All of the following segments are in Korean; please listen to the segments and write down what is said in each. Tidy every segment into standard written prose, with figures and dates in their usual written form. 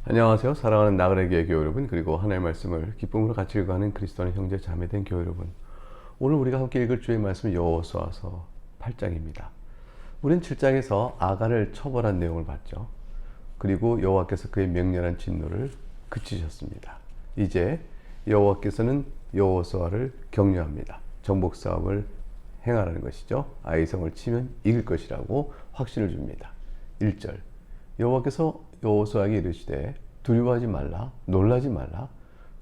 안녕하세요. 사랑하는 나그네 교회 여러분, 그리고 하나님의 말씀을 기쁨으로 같이 읽어가는 그리스도 안의 형제 자매된 교회 여러분, 오늘 우리가 함께 읽을 주의 말씀은 여호수아서 8장입니다. 우린 7장에서 아간을 처벌한 내용을 봤죠. 그리고 여호와께서 그의 맹렬한 진노를 그치셨습니다. 이제 여호와께서는 여호수아를 격려합니다. 정복 싸움을 행하라는 것이죠. 아이성을 치면 이길 것이라고 확신을 줍니다. 1절, 여호와께서 여호수아에게 이르시되 두려워하지 말라, 놀라지 말라.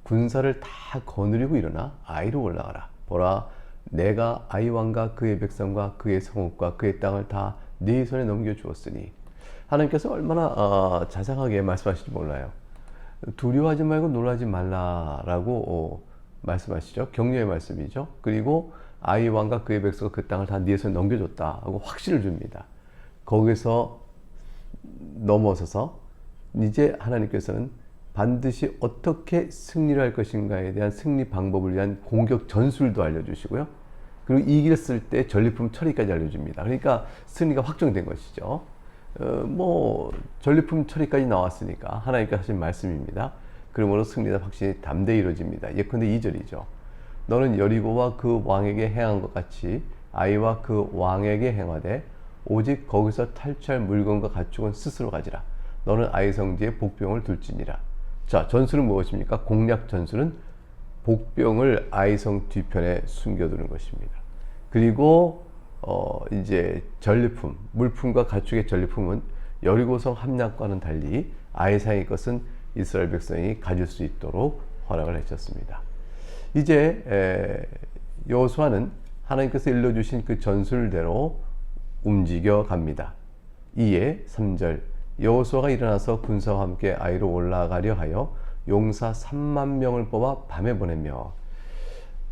군사를 다 거느리고 일어나 아이로 올라가라. 보라, 내가 아이 왕과 그의 백성과 그의 성읍과 그의 땅을 다 네 손에 넘겨주었으니. 하나님께서 얼마나 자상하게 말씀하실지 몰라요. 두려워하지 말고 놀라지 말라라고 말씀하시죠. 격려의 말씀이죠. 그리고 아이 왕과 그의 백성과 그 땅을 다 네 손에 넘겨줬다 하고 확신을 줍니다. 거기서 넘어서서 이제 하나님께서는 반드시 어떻게 승리를 할 것인가에 대한 승리 방법을 위한 공격 전술도 알려주시고요. 그리고 이겼을 때 전리품 처리까지 알려줍니다. 그러니까 승리가 확정된 것이죠. 전리품 처리까지 나왔으니까 하나님께서 하신 말씀입니다. 그러므로 승리가 확실히 담대히 이루어집니다. 예컨대 2절이죠. 너는 여리고와 그 왕에게 행한 것 같이 아이와 그 왕에게 행하되 오직 거기서 탈취할 물건과 가축은 스스로 가지라. 너는 아이 성지에 복병을 둘지니라. 자, 전술은 무엇입니까? 공략 전술은 복병을 아이성 뒤편에 숨겨두는 것입니다. 그리고 이제 전리품, 물품과 가축의 전리품은 여리고성 함락과는 달리 아이성의 것은 이스라엘 백성이 가질 수 있도록 허락을 하셨습니다. 이제 여호수아는 하나님께서 일러주신 그 전술대로 움직여 갑니다. 이에 3절, 여호수아가 일어나서 군사와 함께 아이로 올라가려 하여 용사 3만 명을 뽑아 밤에 보내며.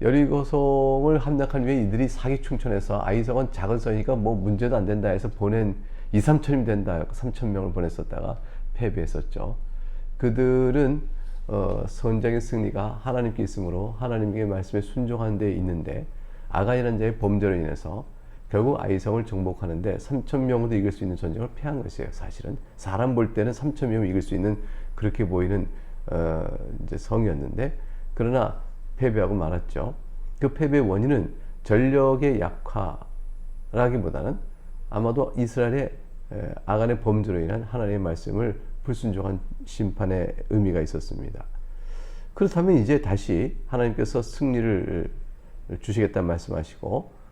여리고성을 함락한 후에 이들이 사기충천해서 아이성은 작은 성이니까 문제도 안 된다 해서 보낸 2,3천이면 된다 3,000명을 보냈었다가 패배했었죠. 그들은 선장의 승리가 하나님께 있으므로 하나님의 말씀에 순종하는 데 있는데, 아간이라는 자의 범죄로 인해서 결국 아이성을 정복하는데 3,000명으로 이길 수 있는 전쟁을 패한 것이에요. 사실은 사람 볼 때는 3,000명을 이길 수 있는 그렇게 보이는 이제 성이었는데, 그러나 패배하고 말았죠. 그 패배의 원인은 전력의 약화라기보다는 아마도 이스라엘의 아간의 범죄로 인한 하나님의 말씀을 불순종한 심판의 의미가 있었습니다. 그렇다면 이제 다시 하나님께서 승리를 주시겠다는 말씀하시고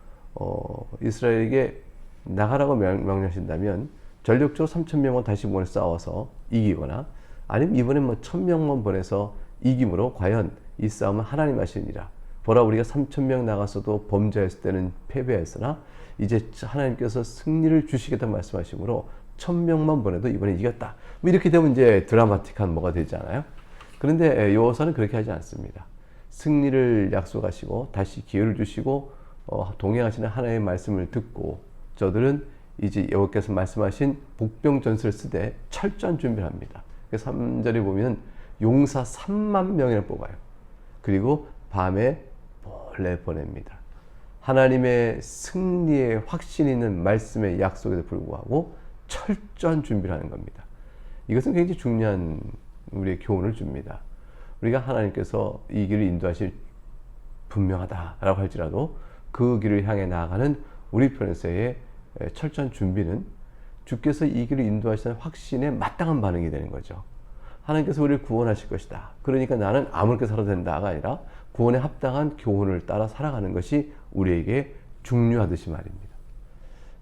이스라엘에게 나가라고 명령하신다면 전력적으로 3,000명만 다시 보내 싸워서 이기거나, 아니면 이번에 1,000명만 보내서 이김으로 과연 이 싸움은 하나님 하시니라. 보라, 우리가 3,000명 나갔어도 범죄했을 때는 패배했으나 이제 하나님께서 승리를 주시겠다는 말씀하시므로 1,000명만 보내도 이번에 이겼다. 이렇게 되면 이제 드라마틱한 뭐가 되잖아요. 그런데 여호수아는 그렇게 하지 않습니다. 승리를 약속하시고 다시 기회를 주시고 동행하시는 하나님의 말씀을 듣고 저들은 이제 여호와께서 말씀하신 복병 전술을 쓰되 철저한 준비를 합니다. 3절에 보면 용사 3만 명을 뽑아요. 그리고 밤에 몰래 보냅니다. 하나님의 승리의 확신 있는 말씀의 약속에도 불구하고 철저한 준비를 하는 겁니다. 이것은 굉장히 중요한 우리의 교훈을 줍니다. 우리가 하나님께서 이 길을 인도하실 분명하다라고 할지라도 그 길을 향해 나아가는 우리 편에서의 철저한 준비는 주께서 이 길을 인도하시는 확신에 마땅한 반응이 되는 거죠. 하나님께서 우리를 구원하실 것이다. 그러니까 나는 아무렇게 살아도 된다가 아니라 구원에 합당한 교훈을 따라 살아가는 것이 우리에게 중요하듯이 말입니다.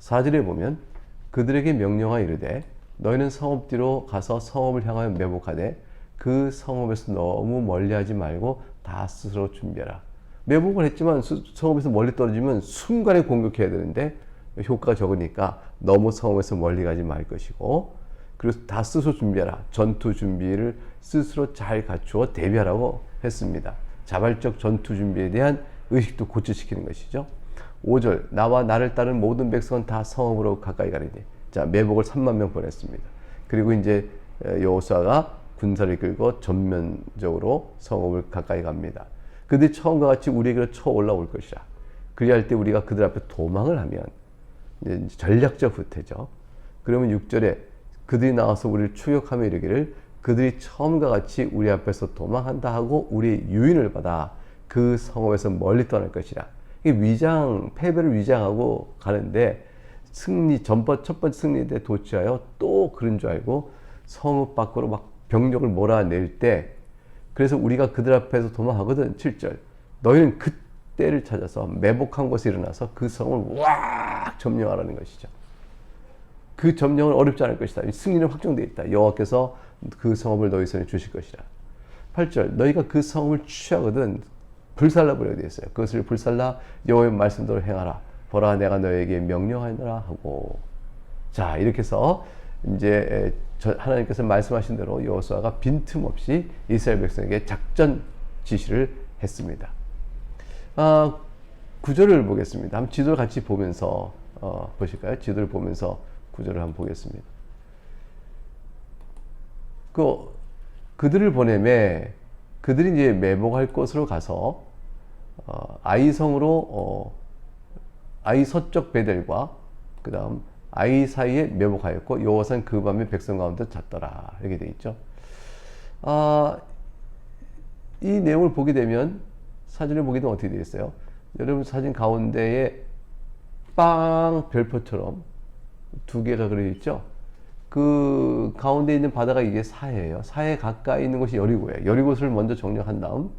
4절에 보면 그들에게 명령하여 이르되 너희는 성읍 뒤로 가서 성읍을 향하여 매복하되 그 성읍에서 너무 멀리하지 말고 다 스스로 준비하라. 매복을 했지만 성읍에서 멀리 떨어지면 순간에 공격해야 되는데 효과가 적으니까 너무 성읍에서 멀리 가지 말 것이고, 그래서 다 스스로 준비하라. 전투 준비를 스스로 잘 갖추어 대비하라고 했습니다. 자발적 전투 준비에 대한 의식도 고취시키는 것이죠. 5절, 나와 나를 따른 모든 백성은 다 성읍으로 가까이 가리니. 자, 매복을 3만 명 보냈습니다. 그리고 이제 여호수아가 군사를 이끌고 전면적으로 성읍을 가까이 갑니다. 그들이 처음과 같이 우리에게로 쳐 올라올 것이라. 그리할 때 우리가 그들 앞에 도망을 하면 이제 전략적 후퇴죠. 그러면 6절에 그들이 나와서 우리를 추격하며 이르기를 그들이 처음과 같이 우리 앞에서 도망한다 하고 우리의 유인을 받아 그 성읍에서 멀리 떠날 것이라. 이게 패배를 위장하고 가는데 첫 번째 승리에 대해 도취하여 또 그런 줄 알고 성읍 밖으로 막 병력을 몰아낼 때, 그래서 우리가 그들 앞에서 도망하거든. 7절. 너희는 그때를 찾아서 매복한 곳에 일어나서 그 성을 왁 점령하라는 것이죠. 그 점령은 어렵지 않을 것이다. 승리는 확정되어 있다. 여호와께서 그 성읍을 너희 손에 주실 것이라. 8절. 너희가 그 성읍을 취하거든 불살라 버리게 되어 있어요. 그것을 불살라 여호와의 말씀대로 행하라. 보라 내가 너에게 명령하노라 하고. 자, 이렇게 해서 이제 하나님께서 말씀하신 대로 여호수아가 빈틈없이 이스라엘 백성에게 작전 지시를 했습니다. 9절을 보겠습니다. 한번 지도를 같이 보면서 보실까요? 지도를 보면서 구절을 한번 보겠습니다. 그들을 보내매 그들이 이제 매복할 곳으로 가서 아이성으로 아이 서쪽 베델과 그 다음 아이 사이에 매복하였고 여호와는 그 밤에 백성 가운데 잤더라. 이렇게 되어 있죠. 이 내용을 보게 되면 사진을 보게 되면 어떻게 되어 있어요? 여러분 사진 가운데에 빵 별표처럼 두 개가 그려 있죠. 그 가운데 있는 바다가 이게 사해예요. 사해 가까이 있는 곳이 여리고예요. 여리고를 먼저 정령한 다음,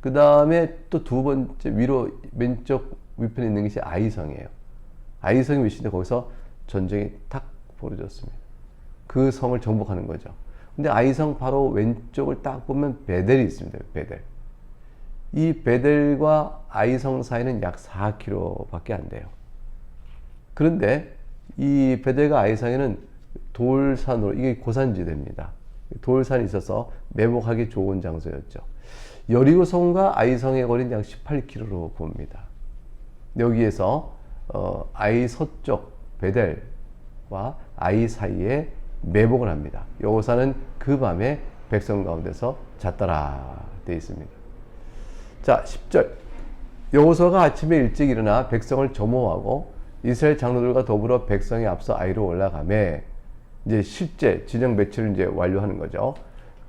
그 다음에 또 두 번째 위로 왼쪽 위편에 있는 것이 아이성이에요. 아이성이 위치인데 거기서 전쟁이 탁 벌어졌습니다. 그 성을 정복하는 거죠. 근데 아이성 바로 왼쪽을 딱 보면 베델이 있습니다. 베델. 이 베델과 아이성 사이는 약 4km밖에 안 돼요. 그런데 이 베델과 아이성에는 돌산으로, 이게 고산지대입니다. 돌산이 있어서 매복하기 좋은 장소였죠. 여리고성과 아이성의 거리는 약 18km로 봅니다. 여기에서 아이 서쪽 베델과 아이 사이에 매복을 합니다. 여호사는 그 밤에 백성 가운데서 잤더라 되어 있습니다. 자, 10절. 여호수아가 아침에 일찍 일어나 백성을 점호하고 이스라엘 장로들과 더불어 백성이 앞서 아이로 올라가매, 이제 실제 진영 배치를 이제 완료하는 거죠.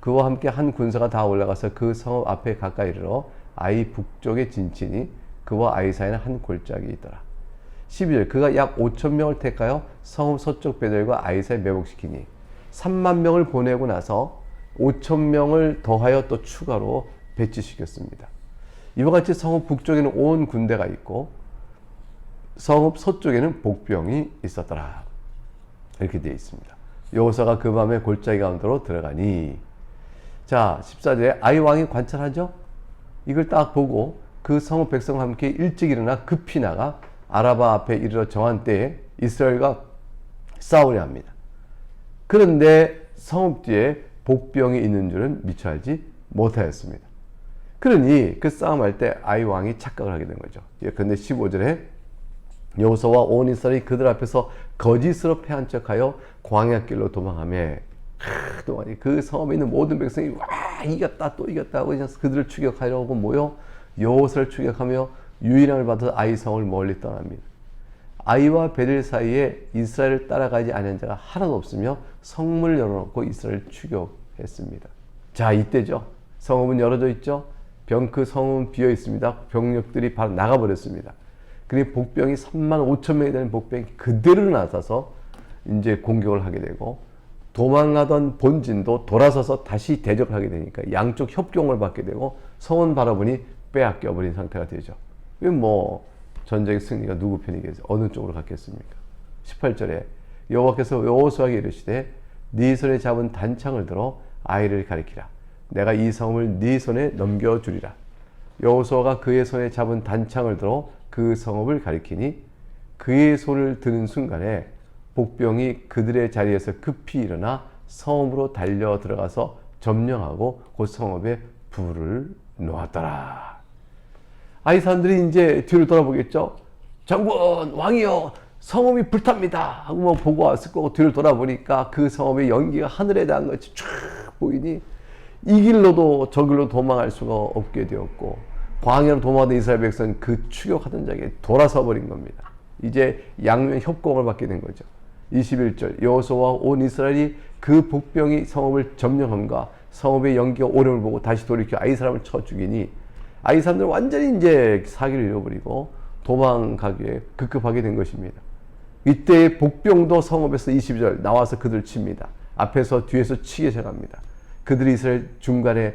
그와 함께 한 군사가 다 올라가서 그 성읍 앞에 가까이 이르러 아이 북쪽에 진치니 그와 아이 사이에는 한 골짜기 있더라. 12절. 그가 약 5,000명을 택하여 성읍 서쪽 베델과 아이 사이에 매복시키니 3만 명을 보내고 나서 5,000명을 더하여 또 추가로 배치시켰습니다. 이와 같이 성읍 북쪽에는 온 군대가 있고 성읍 서쪽에는 복병이 있었더라. 이렇게 되어 있습니다. 여호수아가 그 밤에 골짜기 가운데로 들어가니, 자 14절에 아이 왕이 관찰하죠. 이걸 딱 보고 그 성읍 백성과 함께 일찍 일어나 급히 나가 아라바 앞에 이르러 정한 때에 이스라엘과 싸우려 합니다. 그런데 성읍 뒤에 복병이 있는 줄은 미처 알지 못하였습니다. 그러니 그 싸움할 때 아이 왕이 착각을 하게 된 거죠. 그런데 15절에 여호수아와 온 이스라엘이 그들 앞에서 거짓으로 패한 척하여 광야길로 도망하며, 그 성읍에 있는 모든 백성이 와 이겼다 또 이겼다 하고 그들을 추격하려고 모여 여호수아를 추격하며 유인함을 받아서 아이 성을 멀리 떠납니다. 아이와 베델 사이에 이스라엘을 따라가지 않은 자가 하나도 없으며 성문을 열어놓고 이스라엘을 추격했습니다. 자, 이때죠. 성읍은 열어져 있죠. 그 성읍은 비어 있습니다. 병력들이 바로 나가버렸습니다. 그리고 복병이 35,000명이 되는 복병이 그대로 나서서 이제 공격을 하게 되고, 도망가던 본진도 돌아서서 다시 대적을 하게 되니까 양쪽 협공을 받게 되고 성은 바라보니 빼앗겨버린 상태가 되죠. 뭐 전쟁의 승리가 누구 편이겠어요? 어느 쪽으로 갔겠습니까? 18절에 여호와께서 여호수아에게 이르시되 네 손에 잡은 단창을 들어 아이를 가리키라. 내가 이 성을 네 손에 넘겨주리라. 여호수아가 그의 손에 잡은 단창을 들어 그 성읍을 가리키니 그의 손을 드는 순간에 복병이 그들의 자리에서 급히 일어나 성읍으로 달려 들어가서 점령하고 그 성읍에 불을 놓았더라. 아이 사람들이 이제 뒤를 돌아보겠죠. 장군, 왕이여, 성읍이 불탑니다 하고 뭐 보고 왔을 거고, 뒤를 돌아보니까 그 성읍의 연기가 하늘에 닿은 것이 쫙 보이니 이 길로도 저 길로 도망할 수가 없게 되었고, 광야로 도망하던 이스라엘 백성은 그 추격하던 자에게 돌아서 버린 겁니다. 이제 양면 협공을 받게 된 거죠. 21절 여호수아와 온 이스라엘이 그 복병이 성읍을 점령함과 성읍의 연기가 오름을 보고 다시 돌이켜 아이 사람을 쳐 죽이니 아이 사람들은 완전히 이제 사기를 잃어버리고 도망가기에 급급하게 된 것입니다. 이때 복병도 성읍에서 22절 나와서 그들을 칩니다. 앞에서 뒤에서 치게 시작합니다. 그들이 이스라엘 중간에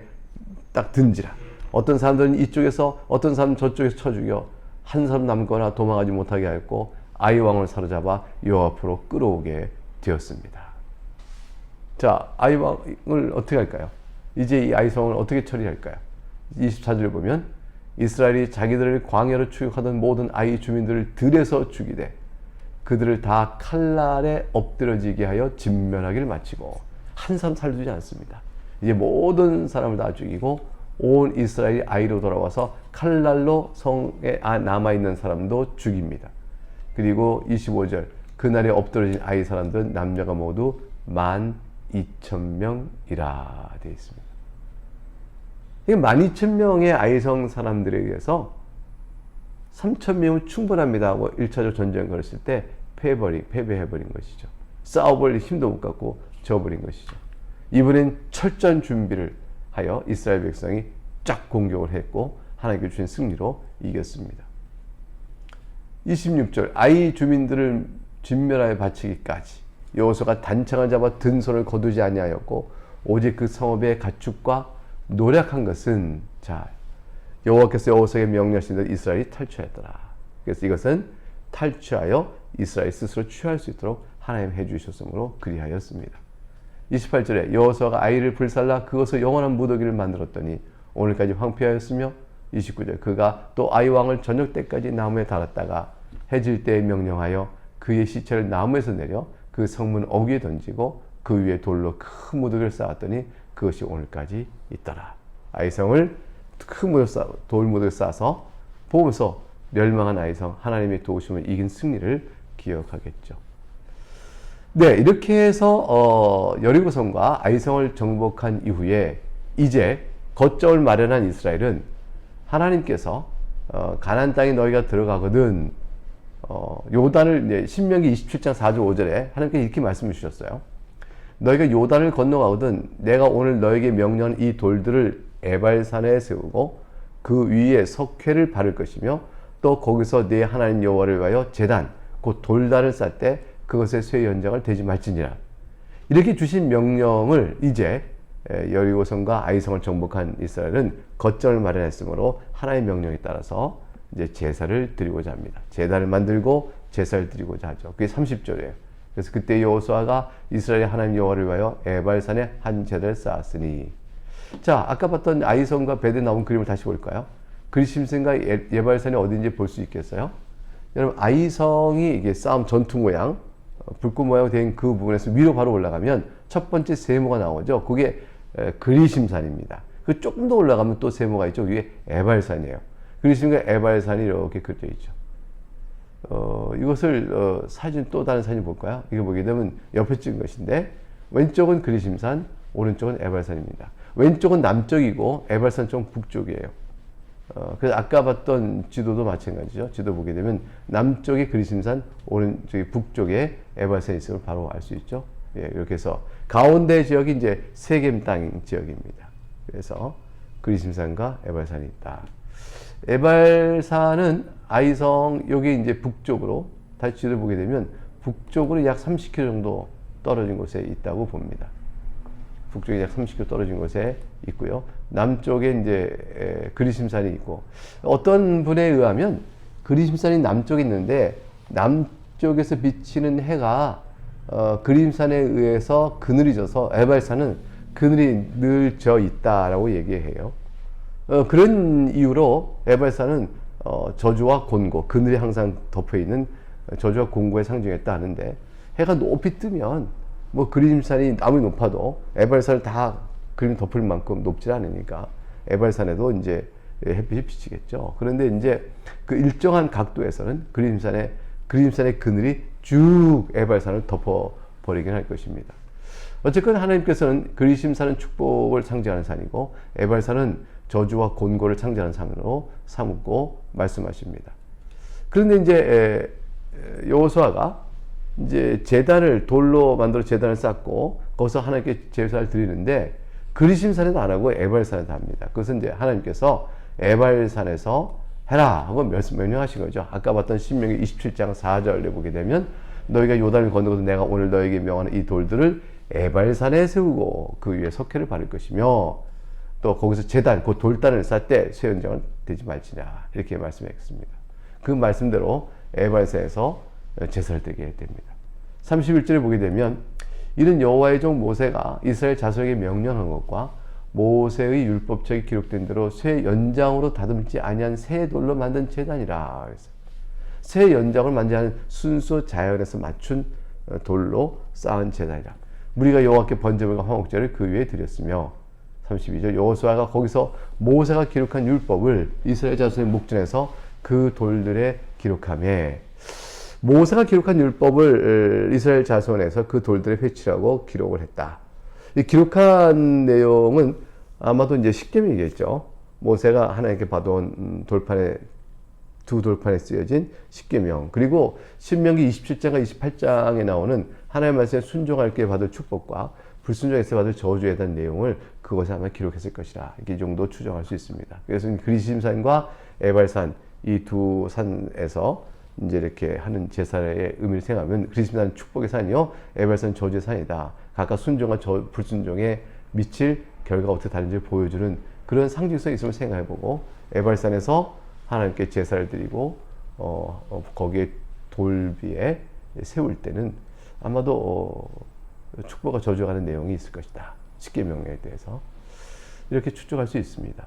딱 든지라. 어떤 사람들은 이쪽에서 어떤 사람은 저쪽에서 쳐 죽여 한 사람 남거나 도망가지 못하게 하였고 아이 왕을 사로잡아 여호와 앞으로 끌어오게 되었습니다. 자, 아이 왕을 어떻게 할까요? 이제 이 아이 성을 어떻게 처리할까요? 24절을 보면 이스라엘이 자기들을 광야로 추격하던 모든 아이 주민들을 들에서 죽이되 그들을 다 칼날에 엎드러지게 하여 진멸하기를 마치고 한 사람 살두지 않습니다. 이제 모든 사람을 다 죽이고 온 이스라엘이 아이로 돌아와서 칼날로 성에 남아있는 사람도 죽입니다. 그리고 25절 그날에 엎드러진 아이 사람들은 남녀가 모두 12,000명이라 되어 있습니다. 이 12,000명의 아이성 사람들에 의해서 3,000명은 충분합니다 하고 1차적 전쟁을 걸었을 때 패배해버린 것이죠. 싸워볼 힘도 못 갖고 져버린 것이죠. 이번엔 철저한 준비를 하여 이스라엘 백성이 쫙 공격을 했고 하나님께 주신 승리로 이겼습니다. 26절 아이 주민들을 진멸하여 바치기까지 여호수아가 단창을 잡아 든 손을 거두지 아니하였고 오직 그 성읍의 가축과 노력한 것은 자 여호와께서 여호수아에게 명령하신 대로 이스라엘이 탈취하였더라. 그래서 이것은 탈취하여 이스라엘 스스로 취할 수 있도록 하나님 해주셨으므로 그리하였습니다. 28절에 여호수아가 아이를 불살라 그것을 영원한 무더기를 만들었더니 오늘까지 황폐하였으며 29절 그가 또 아이 왕을 저녁 때까지 나무에 달았다가 해질 때에 명령하여 그의 시체를 나무에서 내려 그 성문 어귀에 던지고 그 위에 돌로 큰 무더기를 쌓았더니 그것이 오늘까지 있더라. 아이성을 큰 돌무더기를 쌓아서 보면서 멸망한 아이성 하나님의 도우심을 이긴 승리를 기억하겠죠. 네, 이렇게 해서 여리고성과 아이성을 정복한 이후에 이제 거점을 마련한 이스라엘은 하나님께서 가나안 땅에 너희가 들어가거든 요단을 이제 신명기 27장 4절 5절에 하나님께서 이렇게 말씀을 주셨어요. 너희가 요단을 건너가거든 내가 오늘 너에게 명령한 이 돌들을 에발산에 세우고 그 위에 석회를 바를 것이며 또 거기서 네 하나님 여호와를 위하여 제단 곧 돌단을 쌓을 때 그것의 쇠 연장을 대지 말지니라. 이렇게 주신 명령을 이제 여리고성과 아이성을 정복한 이스라엘은 거점을 마련했으므로 하나님의 명령에 따라서 이제 제사를 드리고자 합니다. 제단을 만들고 제사를 드리고자 하죠. 그게 30절이에요. 그래서 그때 여호수아가 이스라엘의 하나님 여호와를 위하여 에발산에 한 제단을 쌓았으니. 자, 아까 봤던 아이성과 벳에 나온 그림을 다시 볼까요? 그리심산과 에발산이 어딘지 볼 수 있겠어요? 여러분, 아이성이 이게 싸움 전투 모양, 불꽃 모양으로 된 그 부분에서 위로 바로 올라가면 첫 번째 세모가 나오죠. 그게 그리심산입니다. 그 조금 더 올라가면 또 세모가 있죠. 위에 에발산이에요. 그리심과 에발산이 이렇게 그려져 있죠. 이것을 사진 또 다른 사진 볼까요? 이거 보게 되면 옆에 찍은 것인데 왼쪽은 그리심산, 오른쪽은 에발산입니다. 왼쪽은 남쪽이고 에발산 쪽은 북쪽이에요. 그래서 아까 봤던 지도도 마찬가지죠. 지도 보게 되면 남쪽에 그리심산, 오른쪽에 북쪽에 에발산이 있음을 바로 알 수 있죠. 예, 이렇게 해서 가운데 지역이 이제 세겜 땅 지역입니다. 그래서 그리심산과 에발산이 있다. 에발산은 아이성 여기 이제 북쪽으로 다시 지도 보게 되면 북쪽으로 약 30km 정도 떨어진 곳에 있다고 봅니다. 북쪽에 약 30km 떨어진 곳에 있고요. 남쪽에 이제 그리심산이 있고 어떤 분에 의하면 그리심산이 남쪽에 있는데 남쪽에서 비치는 해가 그리심산에 의해서 그늘이 져서 에발산은 그늘이 늘 져 있다라고 얘기해요. 그런 이유로 에발산은 저주와 곤고, 그늘이 항상 덮여 있는 저주와 곤고의 상징했다 하는데 해가 높이 뜨면 뭐 그리심산이 아무리 높아도 에발산을 다 그림 덮을 만큼 높지 않으니까 에발산에도 이제 햇빛이 비치겠죠. 그런데 이제 그 일정한 각도에서는 그리심산의 그늘이 쭉 에발산을 덮어버리긴 할 것입니다. 어쨌건 하나님께서는 그리심산은 축복을 상징하는 산이고 에발산은 저주와 곤고를 상징하는 산으로 삼고 말씀하십니다. 그런데 이제 여호수아가 이제 제단을 돌로 만들어 제단을 쌓고 거기서 하나님께 제사를 드리는데 그리심산에도 안 하고 에발산에도 합니다. 그것은 이제 하나님께서 에발산에서 해라 하고 명령하신 거죠. 아까 봤던 신명기 27장 4절에 보게 되면 너희가 요단을 건너고도 내가 오늘 너에게 명하는 이 돌들을 에발산에 세우고 그 위에 석회를 바를 것이며 또 거기서 제단, 그 돌단을 쌓을 때 쇠 연장은 되지 말지냐 이렇게 말씀했습니다. 그 말씀대로 에발산에서 제사를 드리게 됩니다. 31절에 보게 되면 이는 여호와의 종 모세가 이스라엘 자손에게 명령한 것과 모세의 율법책에 기록된 대로 쇠 연장으로 다듬지 아니한 새 돌로 만든 제단이라. 그래서 새 연장을 만지 않은 순수 자연에서 맞춘 돌로 쌓은 제단이라. 우리가 여호와께 번제물과 화목제를 그 위에 드렸으며 32절 여호수아가 거기서 모세가 기록한 율법을 이스라엘 자손의 목전에서 그 돌들에 기록하며 모세가 기록한 율법을 이스라엘 자손에서 그 돌들에 회치라고 기록을 했다. 이 기록한 내용은 아마도 이제 십계명이겠죠. 모세가 하나님께 받아온 두 돌판에 쓰여진 십계명, 그리고 신명기 27장과 28장에 나오는 하나님의 말씀에 순종할 때 받을 축복과 불순종했을 때 받을 저주에 대한 내용을 그것에 아마 기록했을 것이라 이 정도 추정할 수 있습니다. 그래서 그리심산과 에발산 이 두 산에서 이제 이렇게 하는 제사의 의미를 생각하면 그리심산은 축복의 산이요 에발산은 저주의 산이다. 각각 순종과 불순종에 미칠 결과가 어떻게 다른지 보여주는 그런 상징성이 있음을 생각해보고 에발산에서 하나님께 제사를 드리고 거기에 돌 위에 세울 때는 아마도 축복과 저주가 가는 내용이 있을 것이다. 십계명에 대해서 이렇게 추측할 수 있습니다.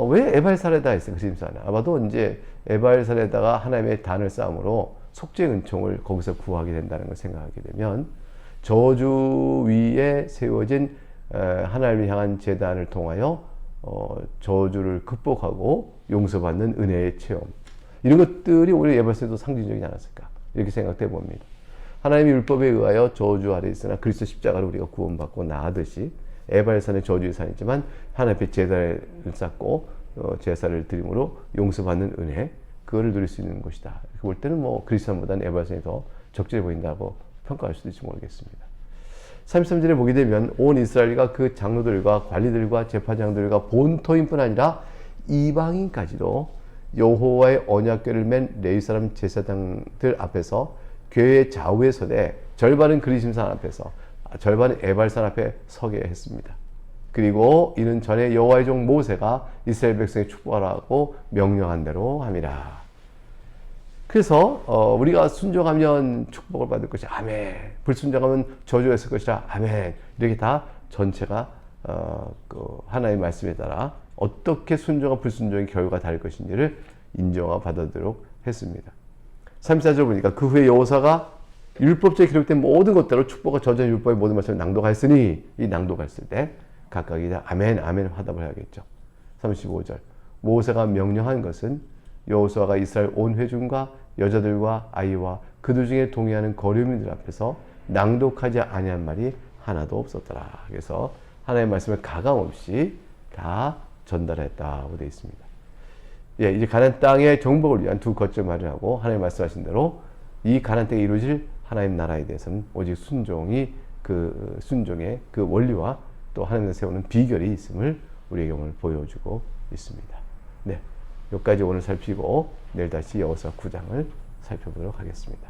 왜 에발산에다 했어요? 그리심산은 아마도 이제 에발산에다가 하나님의 단을 쌓음으로 속죄 은총을 거기서 구하게 된다는 걸 생각하게 되면 저주 위에 세워진 하나님을 향한 제단을 통하여 저주를 극복하고 용서받는 은혜의 체험, 이런 것들이 오히려 에발산에도 상징적이지 않았을까 이렇게 생각해 봅니다. 하나님의 율법에 의하여 저주 아래 있으나 그리스도 십자가로 우리가 구원받고 나아듯이 에발산의 저주의 산이지만 하나님 앞에 제사를 쌓고 제사를 드림으로 용서받는 은혜, 그거를 누릴 수 있는 것이다. 이렇게 볼 때는 뭐 그리스도보다는 에발산이 더 적절해 보인다고 평가할 수도 있을지 모르겠습니다. 33절에 보게 되면 온 이스라엘과 그 장로들과 관리들과 재판장들과 본토인뿐 아니라 이방인까지도 여호와의 언약궤를 맨 레위 사람 제사장들 앞에서 교회의 좌우에 서되 절반은 그리심산 앞에서 절반은 에발산 앞에 서게 했습니다. 그리고 이는 전에 여호와의 종 모세가 이스라엘 백성에 축복하라고 명령한 대로 함이라. 그래서 우리가 순종하면 축복을 받을 것이 아멘, 불순종하면 저주했을 것이라 아멘, 이렇게 다 전체가 그 하나님의 말씀에 따라 어떻게 순종과 불순종의 결과가 다를 것인지를 인정하고 받아들이도록 했습니다. 34절 보니까 그 후에 여호사가 율법책에 기록된 모든 것대로 축복과 저주의 율법의 모든 말씀을 낭독하였으니, 이 낭독했을 때 각각이 아멘 아멘 화답을 해야겠죠. 35절 모세가 명령한 것은 여호수아가 이스라엘 온 회중과 여자들과 아이와 그들 중에 동의하는 거류민들 앞에서 낭독하지 아니한 말이 하나도 없었더라. 그래서 하나님의 말씀을 가감없이 다 전달했다고 되어 있습니다. 예, 이제 가나안 땅의 정복을 위한 두 거점을 마련하고 하나님 말씀하신 대로 이 가나안 땅에 이루어질 하나님 나라에 대해서는 오직 순종의 그 원리와 또 하나님께서 세우는 비결이 있음을 우리에게 오늘 보여주고 있습니다. 네, 여기까지 오늘 살피고 내일 다시 여호수아 9장을 살펴보도록 하겠습니다.